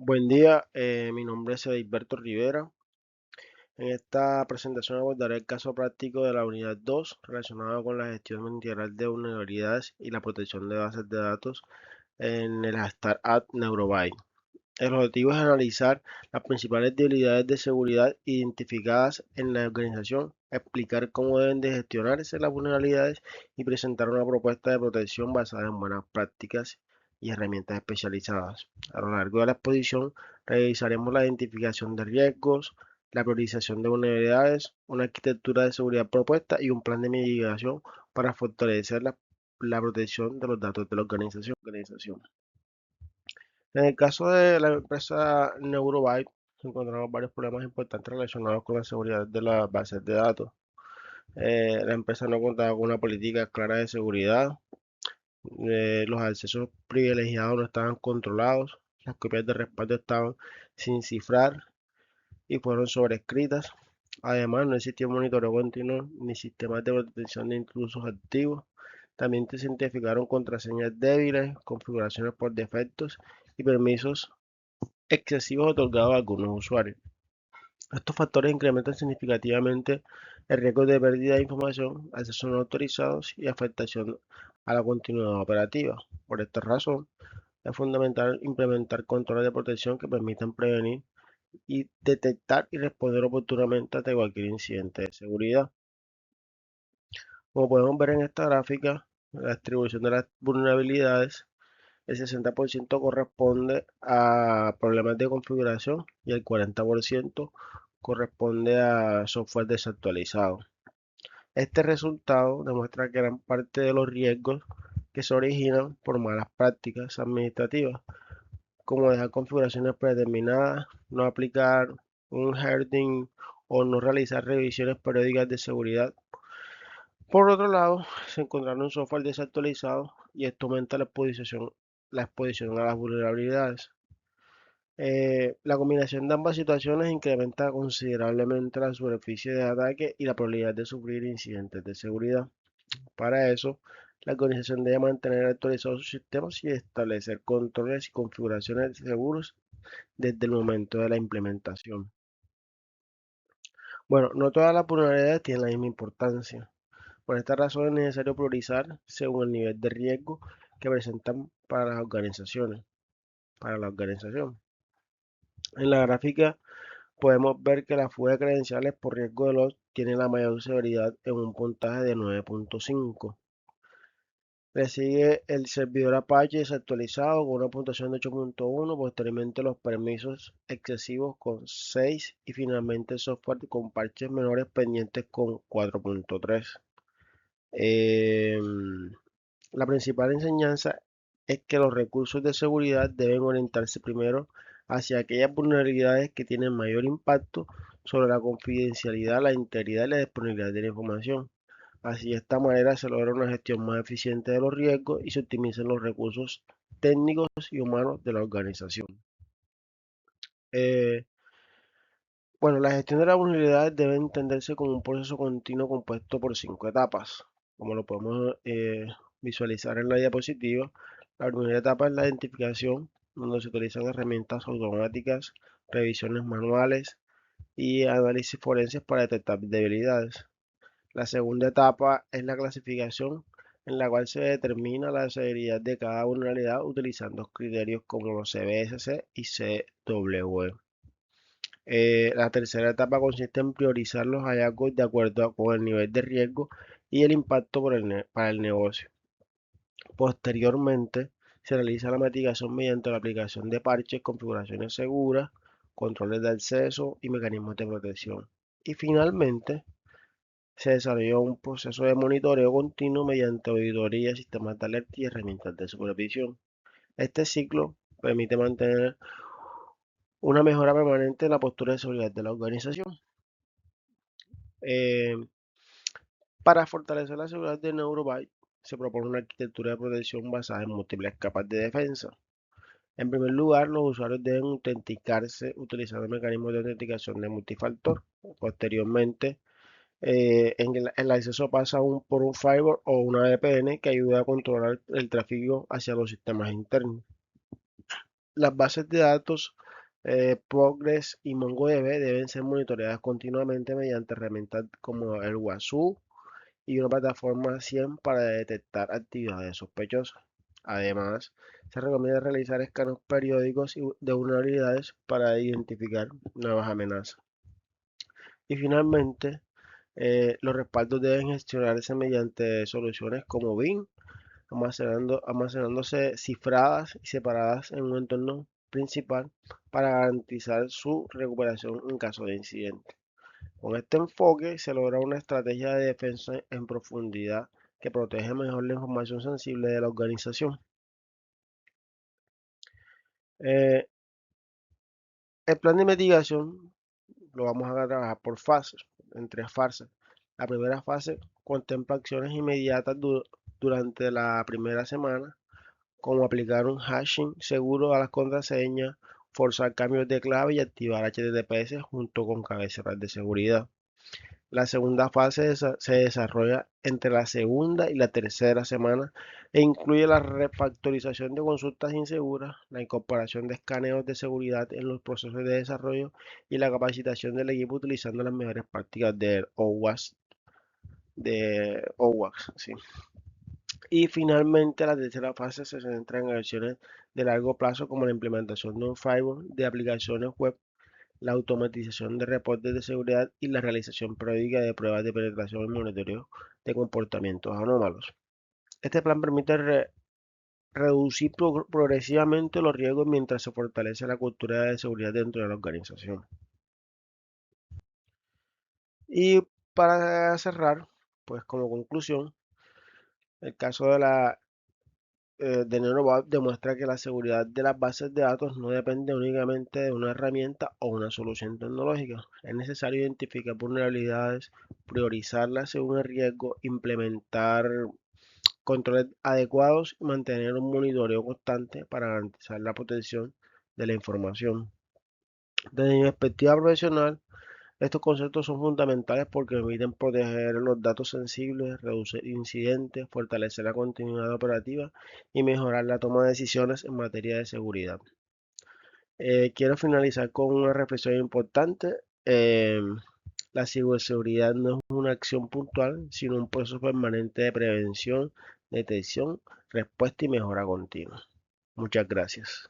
Buen día, mi nombre es Edilberto Rivera. En esta presentación abordaré el caso práctico de la unidad 2 relacionado con la gestión integral de vulnerabilidades y la protección de bases de datos en el Startup Neurobyte. El objetivo es analizar las principales debilidades de seguridad identificadas en la organización, explicar cómo deben de gestionarse las vulnerabilidades y presentar una propuesta de protección basada en buenas prácticas y herramientas especializadas. A lo largo de la exposición revisaremos la identificación de riesgos, la priorización de vulnerabilidades, una arquitectura de seguridad propuesta y un plan de mitigación para fortalecer la protección de los datos de la organización. En el caso de la empresa Neurobyte, encontramos varios problemas importantes relacionados con la seguridad de las bases de datos. La empresa no contaba con una política clara de seguridad, los accesos privilegiados no estaban controlados, las copias de respaldo estaban sin cifrar y fueron sobrescritas. Además, no existía un monitoreo continuo ni sistemas de protección de intrusos activos. También se identificaron contraseñas débiles, configuraciones por defectos y permisos excesivos otorgados a algunos usuarios. Estos factores incrementan significativamente el riesgo de pérdida de información, accesos no autorizados y afectación a la continuidad operativa. Por esta razón, es fundamental implementar controles de protección que permitan prevenir y detectar y responder oportunamente ante cualquier incidente de seguridad. Como podemos ver en esta gráfica, la distribución de las vulnerabilidades, el 60% corresponde a problemas de configuración y el 40% corresponde a software desactualizado. Este resultado demuestra que gran parte de los riesgos que se originan por malas prácticas administrativas, como dejar configuraciones predeterminadas, no aplicar un hardening o no realizar revisiones periódicas de seguridad. Por otro lado, se encontraron un software desactualizado y esto aumenta la exposición a las vulnerabilidades. La combinación de ambas situaciones incrementa considerablemente la superficie de ataque y la probabilidad de sufrir incidentes de seguridad. Para eso, la organización debe mantener actualizados sus sistemas y establecer controles y configuraciones seguros desde el momento de la implementación. Bueno, no todas las vulnerabilidades tienen la misma importancia. Por esta razón es necesario priorizar según el nivel de riesgo que presentan para la organización. En la gráfica podemos ver que la fuga de credenciales por riesgo de loss tiene la mayor severidad en un puntaje de 9.5. Le sigue el servidor Apache desactualizado con una puntuación de 8.1, posteriormente los permisos excesivos con 6 y finalmente el software con parches menores pendientes con 4.3. La principal enseñanza es que los recursos de seguridad deben orientarse primero hacia aquellas vulnerabilidades que tienen mayor impacto sobre la confidencialidad, la integridad y la disponibilidad de la información. Así, de esta manera se logra una gestión más eficiente de los riesgos y se optimizan los recursos técnicos y humanos de la organización. Eh, bueno, la gestión de las vulnerabilidades debe entenderse como un proceso continuo compuesto por 5 etapas. Como lo podemos visualizar en la diapositiva, la primera etapa es la identificación, donde se utilizan herramientas automáticas, revisiones manuales y análisis forenses para detectar debilidades. La segunda etapa es la clasificación, en la cual se determina la severidad de cada vulnerabilidad utilizando criterios como los CBSC y CW. La tercera etapa consiste en priorizar los hallazgos de acuerdo con el nivel de riesgo y el impacto para el negocio. Posteriormente, se realiza la mitigación mediante la aplicación de parches, configuraciones seguras, controles de acceso y mecanismos de protección. Y finalmente, se desarrolló un proceso de monitoreo continuo mediante auditoría, sistemas de alerta y herramientas de supervisión. Este ciclo permite mantener una mejora permanente en la postura de seguridad de la organización. Eh, para fortalecer la seguridad de Neurobyte, se propone una arquitectura de protección basada en múltiples capas de defensa. En primer lugar, los usuarios deben autenticarse utilizando mecanismos de autenticación de multifactor. Posteriormente, el acceso pasa por un firewall o una VPN que ayuda a controlar el tráfico hacia los sistemas internos. Las bases de datos Progress y MongoDB deben ser monitoreadas continuamente mediante herramientas como el WASU y una plataforma 100 para detectar actividades sospechosas. Además, se recomienda realizar escaneos periódicos de vulnerabilidades para identificar nuevas amenazas. Y finalmente, los respaldos deben gestionarse mediante soluciones como BIM, almacenándose cifradas y separadas en un entorno principal para garantizar su recuperación en caso de incidente. Con este enfoque se logra una estrategia de defensa en profundidad que protege mejor la información sensible de la organización. Eh, el plan de investigación lo vamos a trabajar por fases, en tres fases. La primera fase contempla acciones inmediatas durante la primera semana, como aplicar un hashing seguro a las contraseñas, forzar cambios de clave y activar HTTPS junto con cabeceras de seguridad. La segunda fase se desarrolla entre la segunda y la tercera semana e incluye la refactorización de consultas inseguras, la incorporación de escaneos de seguridad en los procesos de desarrollo y la capacitación del equipo utilizando las mejores prácticas de OWASP, sí. Y finalmente la tercera fase se centra en acciones de largo plazo como la implementación de un firewall de aplicaciones web, la automatización de reportes de seguridad y la realización periódica de pruebas de penetración y monitoreo de comportamientos anómalos. Este plan permite reducir progresivamente los riesgos mientras se fortalece la cultura de seguridad dentro de la organización. Y para cerrar, pues como conclusión, el caso de NeuroBot demuestra que la seguridad de las bases de datos no depende únicamente de una herramienta o una solución tecnológica. Es necesario identificar vulnerabilidades, priorizarlas según el riesgo, implementar controles adecuados y mantener un monitoreo constante para garantizar la protección de la información. Desde mi perspectiva profesional, estos conceptos son fundamentales porque permiten proteger los datos sensibles, reducir incidentes, fortalecer la continuidad operativa y mejorar la toma de decisiones en materia de seguridad. Quiero finalizar con una reflexión importante. La ciberseguridad no es una acción puntual, sino un proceso permanente de prevención, detección, respuesta y mejora continua. Muchas gracias.